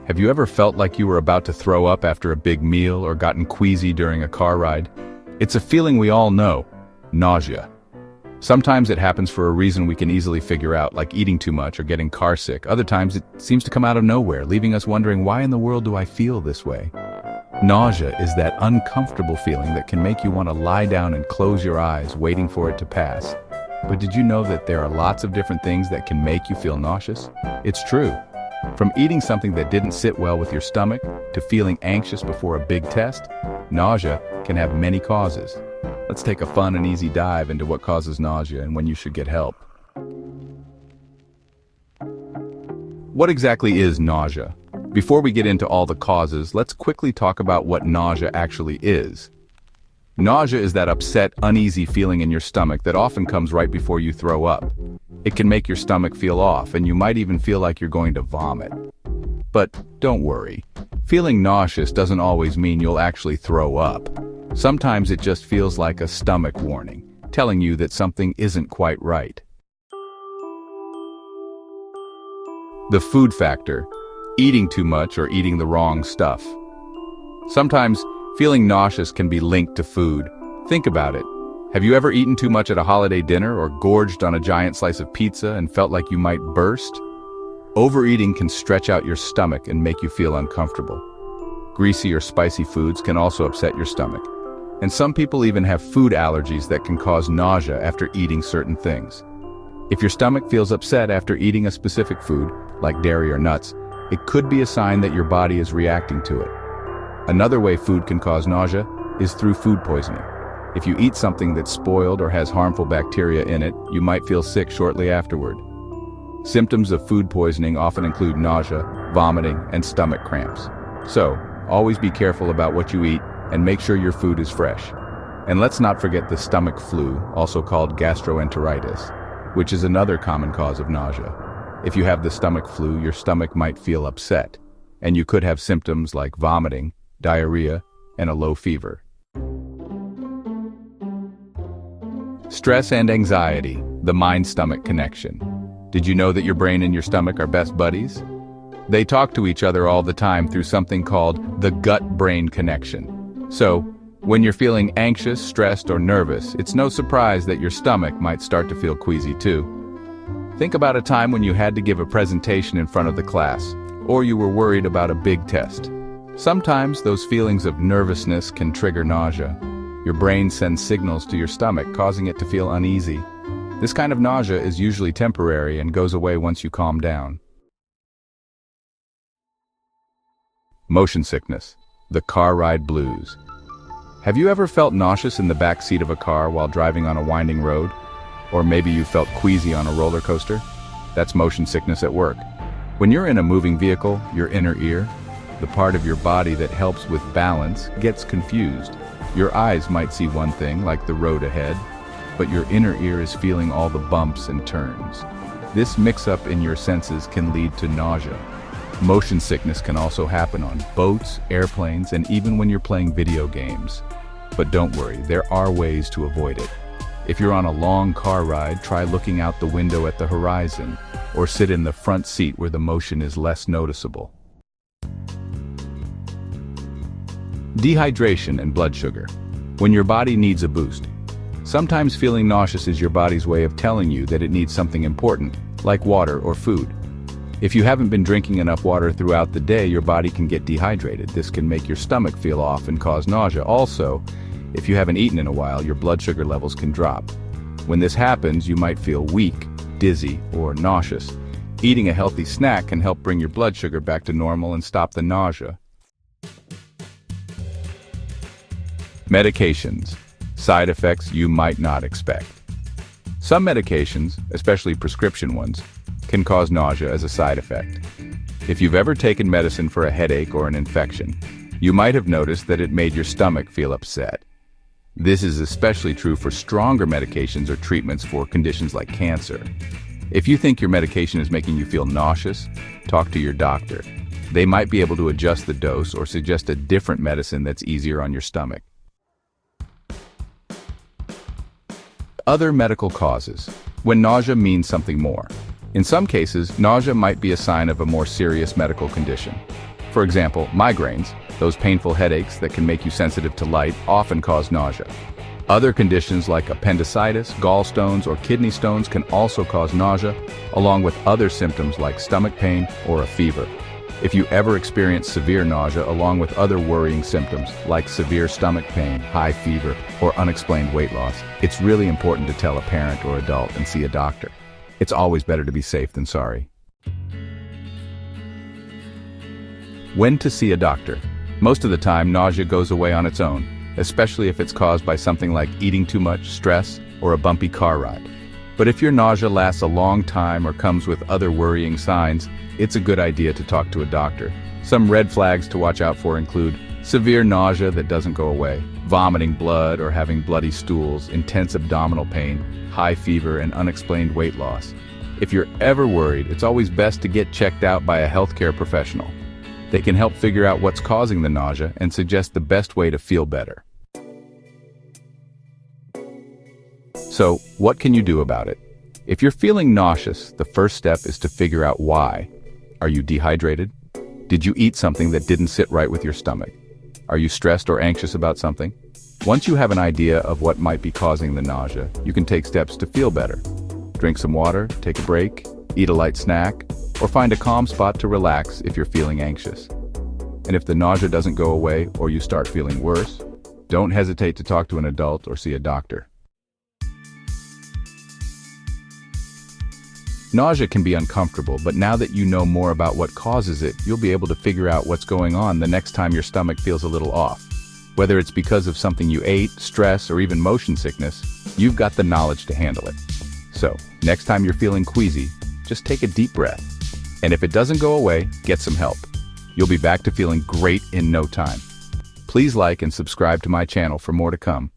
Have you ever felt like you were about to throw up after a big meal or gotten queasy during a car ride? It's a feeling we all know, nausea. Sometimes it happens for a reason we can easily figure out, like eating too much or getting carsick. Other times it seems to come out of nowhere, leaving us wondering, why in the world do I feel this way? Nausea is that uncomfortable feeling that can make you want to lie down and close your eyes, waiting for it to pass. But did you know that there are lots of different things that can make you feel nauseous? It's true. From eating something that didn't sit well with your stomach, to feeling anxious before a big test, nausea can have many causes. Let's take a fun and easy dive into what causes nausea and when you should get help. What exactly is nausea? Before we get into all the causes, let's quickly talk about what nausea actually is. Nausea is that upset, uneasy feeling in your stomach that often comes right before you throw up. It can make your stomach feel off, and you might even feel like you're going to vomit. But don't worry. Feeling nauseous doesn't always mean you'll actually throw up. Sometimes it just feels like a stomach warning, telling you that something isn't quite right. The food factor. Eating too much or eating the wrong stuff. Sometimes feeling nauseous can be linked to food. Think about it. Have you ever eaten too much at a holiday dinner or gorged on a giant slice of pizza and felt like you might burst? Overeating can stretch out your stomach and make you feel uncomfortable. Greasy or spicy foods can also upset your stomach. And some people even have food allergies that can cause nausea after eating certain things. If your stomach feels upset after eating a specific food, like dairy or nuts, it could be a sign that your body is reacting to it. Another way food can cause nausea is through food poisoning. If you eat something that's spoiled or has harmful bacteria in it, you might feel sick shortly afterward. Symptoms of food poisoning often include nausea, vomiting, and stomach cramps. So, always be careful about what you eat and make sure your food is fresh. And let's not forget the stomach flu, also called gastroenteritis, which is another common cause of nausea. If you have the stomach flu, your stomach might feel upset, and you could have symptoms like vomiting, diarrhea, and a low fever. Stress and anxiety, the mind-stomach connection. Did you know that your brain and your stomach are best buddies? They talk to each other all the time through something called the gut-brain connection. So, when you're feeling anxious, stressed, or nervous, it's no surprise that your stomach might start to feel queasy too. Think about a time when you had to give a presentation in front of the class, or you were worried about a big test. Sometimes those feelings of nervousness can trigger nausea. Your brain sends signals to your stomach, causing it to feel uneasy. This kind of nausea is usually temporary and goes away once you calm down. Motion sickness, the car ride blues. Have you ever felt nauseous in the back seat of a car while driving on a winding road? Or maybe you felt queasy on a roller coaster? That's motion sickness at work. When you're in a moving vehicle, your inner ear, the part of your body that helps with balance, gets confused. Your eyes might see one thing, like the road ahead, but your inner ear is feeling all the bumps and turns. This mix-up in your senses can lead to nausea. Motion sickness can also happen on boats, airplanes, and even when you're playing video games. But don't worry, there are ways to avoid it. If you're on a long car ride, try looking out the window at the horizon, or sit in the front seat where the motion is less noticeable. Dehydration and blood sugar. When your body needs a boost. Sometimes feeling nauseous is your body's way of telling you that it needs something important, like water or food. If you haven't been drinking enough water throughout the day, your body can get dehydrated. This can make your stomach feel off and cause nausea. Also, if you haven't eaten in a while, your blood sugar levels can drop. When this happens, you might feel weak, dizzy, or nauseous. Eating a healthy snack can help bring your blood sugar back to normal and stop the nausea. Medications. Side effects you might not expect. Some medications, especially prescription ones, can cause nausea as a side effect. If you've ever taken medicine for a headache or an infection, you might have noticed that it made your stomach feel upset. This is especially true for stronger medications or treatments for conditions like cancer. If you think your medication is making you feel nauseous, talk to your doctor. They might be able to adjust the dose or suggest a different medicine that's easier on your stomach. Other medical causes. When nausea means something more. In some cases, nausea might be a sign of a more serious medical condition. For example, migraines, those painful headaches that can make you sensitive to light, often cause nausea. Other conditions like appendicitis, gallstones, or kidney stones can also cause nausea, along with other symptoms like stomach pain or a fever. If you ever experience severe nausea along with other worrying symptoms like severe stomach pain, high fever, or unexplained weight loss, it's really important to tell a parent or adult and see a doctor. It's always better to be safe than sorry. When to see a doctor? Most of the time, nausea goes away on its own, especially if it's caused by something like eating too much, stress, or a bumpy car ride. But if your nausea lasts a long time or comes with other worrying signs, it's a good idea to talk to a doctor. Some red flags to watch out for include severe nausea that doesn't go away, vomiting blood or having bloody stools, intense abdominal pain, high fever, and unexplained weight loss. If you're ever worried, it's always best to get checked out by a healthcare professional. They can help figure out what's causing the nausea and suggest the best way to feel better. So, what can you do about it? If you're feeling nauseous, the first step is to figure out why. Are you dehydrated? Did you eat something that didn't sit right with your stomach? Are you stressed or anxious about something? Once you have an idea of what might be causing the nausea, you can take steps to feel better. Drink some water, take a break, eat a light snack, or find a calm spot to relax if you're feeling anxious. And if the nausea doesn't go away or you start feeling worse, don't hesitate to talk to an adult or see a doctor. Nausea can be uncomfortable, but now that you know more about what causes it, you'll be able to figure out what's going on the next time your stomach feels a little off. Whether it's because of something you ate, stress, or even motion sickness, you've got the knowledge to handle it. So, next time you're feeling queasy, just take a deep breath. And if it doesn't go away, get some help. You'll be back to feeling great in no time. Please like and subscribe to my channel for more to come.